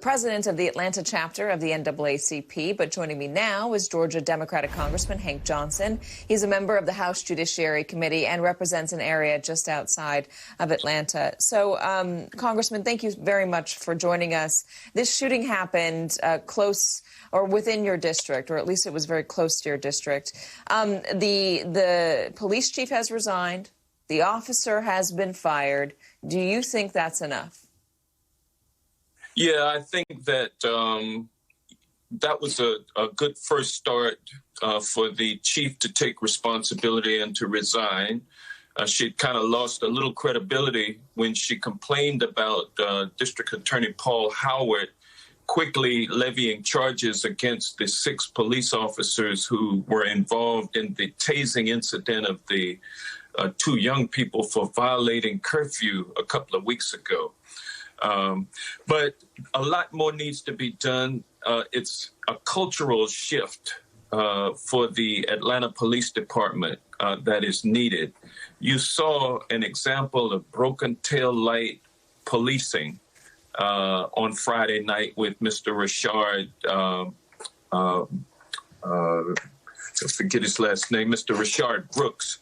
President of the Atlanta chapter of the NAACP, but joining me now is Georgia Democratic Congressman Hank Johnson. He's a member of the House Judiciary Committee and represents an area just outside of Atlanta. So, Congressman, thank you very much for joining us. This shooting happened close or within your district, or at least it was very close to your district. The police chief has resigned. The officer has been fired. Do you think that's enough? Yeah, I think that that was a good first start for the chief to take responsibility and to resign. She kind of lost a little credibility when she complained about District Attorney Paul Howard quickly levying charges against the 6 police officers who were involved in the tasing incident of the 2 young people for violating curfew a couple of weeks ago. But a lot more needs to be done. It's a cultural shift for the Atlanta Police Department that is needed. You saw an example of broken tail light policing on Friday night with Mr. Rayshard. I forget his last name, Mr. Rayshard Brooks.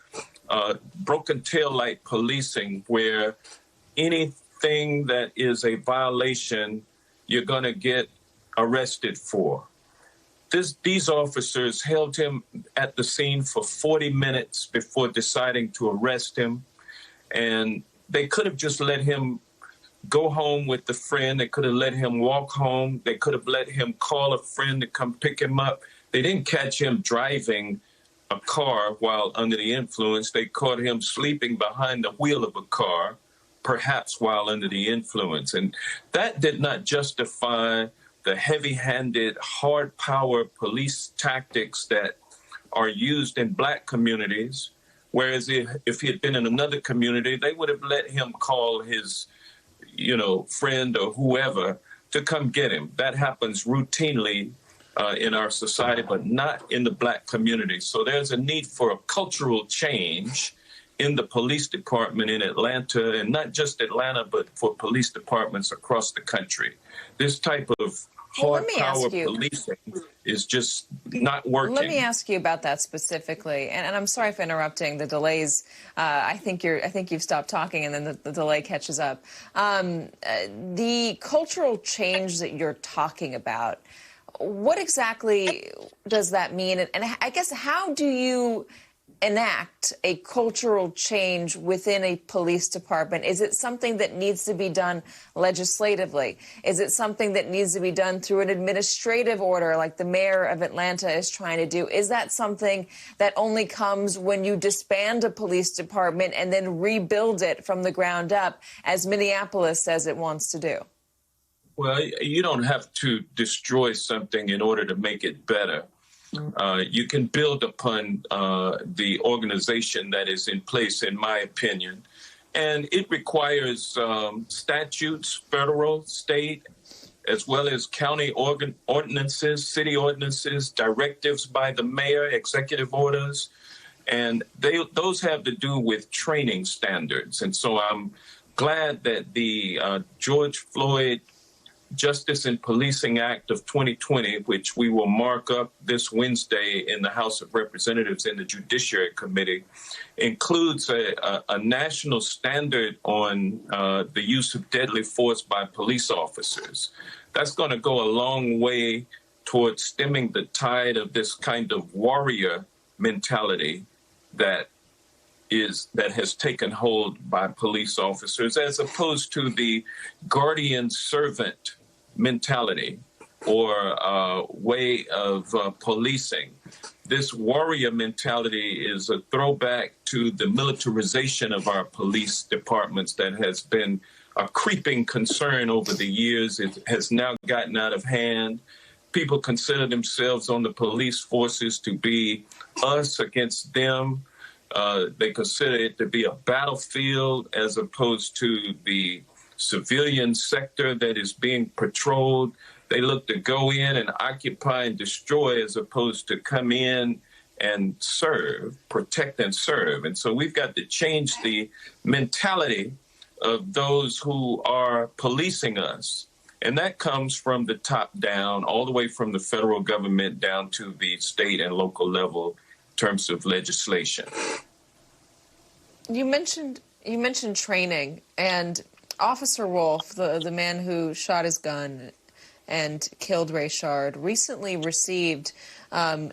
Broken tail light policing, where anything that is a violation, you're going to get arrested for. These officers held him at the scene for 40 minutes before deciding to arrest him. And they could have just let him go home with a friend. They could have let him walk home. They could have let him call a friend to come pick him up. They didn't catch him driving a car while under the influence. They caught him sleeping behind the wheel of a car, perhaps while under the influence. And that did not justify the heavy-handed, hard power police tactics that are used in black communities. Whereas if he had been in another community, they would have let him call his, friend or whoever to come get him. That happens routinely in our society, but not in the black community. So there's a need for a cultural change in the police department in Atlanta, and not just Atlanta, but for police departments across the country. This type of hard power policing is just not working. Let me ask you about that specifically, and I'm sorry for interrupting. The delays. I think you've stopped talking, and then the delay catches up. The cultural change that you're talking about, what exactly does that mean? And I guess, how do you enact a cultural change within a police department? Is it something that needs to be done legislatively? Is it something that needs to be done through an administrative order like the mayor of Atlanta is trying to do? Is that something that only comes when you disband a police department and then rebuild it from the ground up, as Minneapolis says it wants to do? Well, you don't have to destroy something in order to make it better. You can build upon the organization that is in place, in my opinion. And it requires statutes, federal, state, as well as county ordinances, city ordinances, directives by the mayor, executive orders. And those have to do with training standards. And so I'm glad that the George Floyd Justice and Policing Act of 2020, which we will mark up this Wednesday in the House of Representatives in the Judiciary Committee, includes a national standard on the use of deadly force by police officers. That's going to go a long way towards stemming the tide of this kind of warrior mentality that has taken hold by police officers, as opposed to the guardian servant mentality or way of policing. This warrior mentality is a throwback to the militarization of our police departments that has been a creeping concern over the years. It has now gotten out of hand. People consider themselves on the police forces to be us against them. They consider it to be a battlefield as opposed to the civilian sector that is being patrolled. They look to go in and occupy and destroy as opposed to come in and serve, protect and serve. And so we've got to change the mentality of those who are policing us And that comes from the top down, all the way from the federal government down to the state and local level in terms of legislation. You mentioned training, and Officer Wolf, the man who shot his gun and killed Rayshard, recently received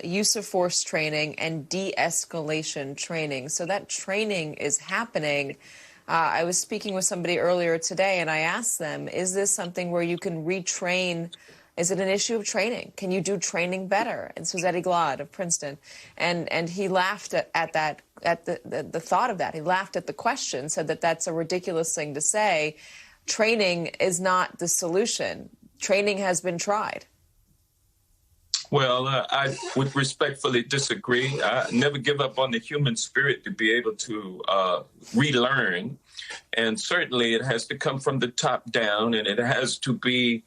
use of force training and de-escalation training. So that training is happening. I was speaking with somebody earlier today, and I asked them, is this something where you can retrain? Is it an issue of training? Can you do training better? And so Eddie Glad of Princeton. And he laughed at that, at the thought of that. He laughed at the question, said that that's a ridiculous thing to say. Training is not the solution. Training has been tried. Well, I would respectfully disagree. I never give up on the human spirit to be able to relearn. And certainly it has to come from the top down, and it has to be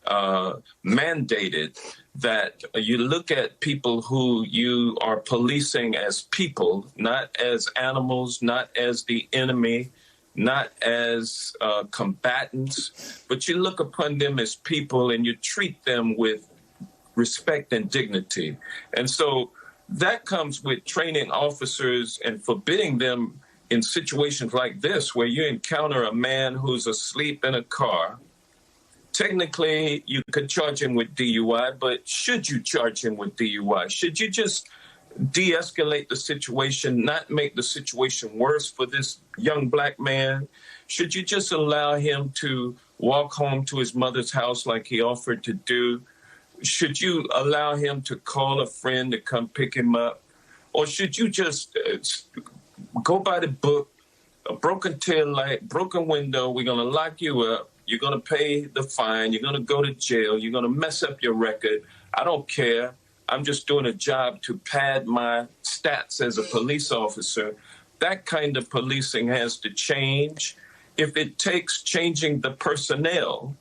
mandated that you look at people who you are policing as people, not as animals, not as the enemy, not as combatants, but you look upon them as people and you treat them with respect and dignity. And so that comes with training officers and forbidding them in situations like this, where you encounter a man who's asleep in a car. Technically, you could charge him with DUI, but should you charge him with DUI? Should you just de-escalate the situation, not make the situation worse for this young black man? Should you just allow him to walk home to his mother's house like he offered to do? Should you allow him to call a friend to come pick him up? Or should you just go by the book, a broken tail light, broken window, we're going to lock you up, you're going to pay the fine, you're going to go to jail, you're going to mess up your record, I don't care, I'm just doing a job to pad my stats as a police officer. That kind of policing has to change. If it takes changing the personnel,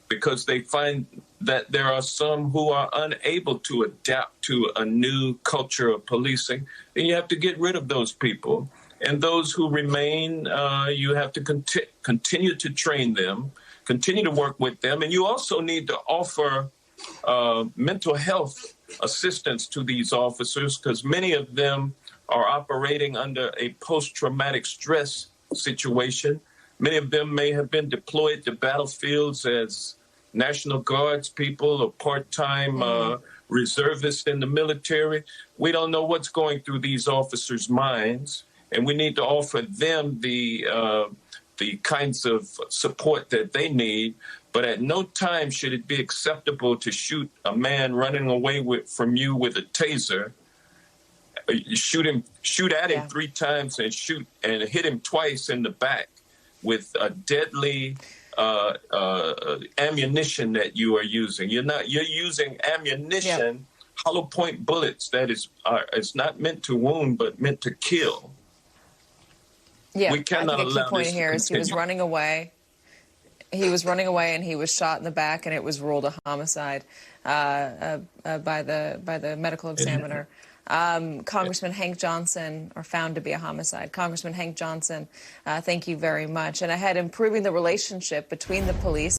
because they find that there are some who are unable to adapt to a new culture of policing, then you have to get rid of those people. And those who remain, you have to continue to train them, continue to work with them. And you also need to offer mental health assistance to these officers, because many of them are operating under a post-traumatic stress situation. Many of them may have been deployed to battlefields as National Guards people or part-time reservists in the military. We don't know what's going through these officers' minds, and we need to offer them the kinds of support that they need. But at no time should it be acceptable to shoot a man running away from you with a taser, shoot at him 3 times and hit him twice in the back with a deadly ammunition that you are using. You're using ammunition, hollow point bullets that is not meant to wound but meant to kill. Yeah, we cannot I think a allow key point this here to is he was running away. He was running away and he was shot in the back, and it was ruled a homicide by the medical examiner. Congressman Hank Johnson, or found to be a homicide. Congressman Hank Johnson, thank you very much. And ahead, improving the relationship between the police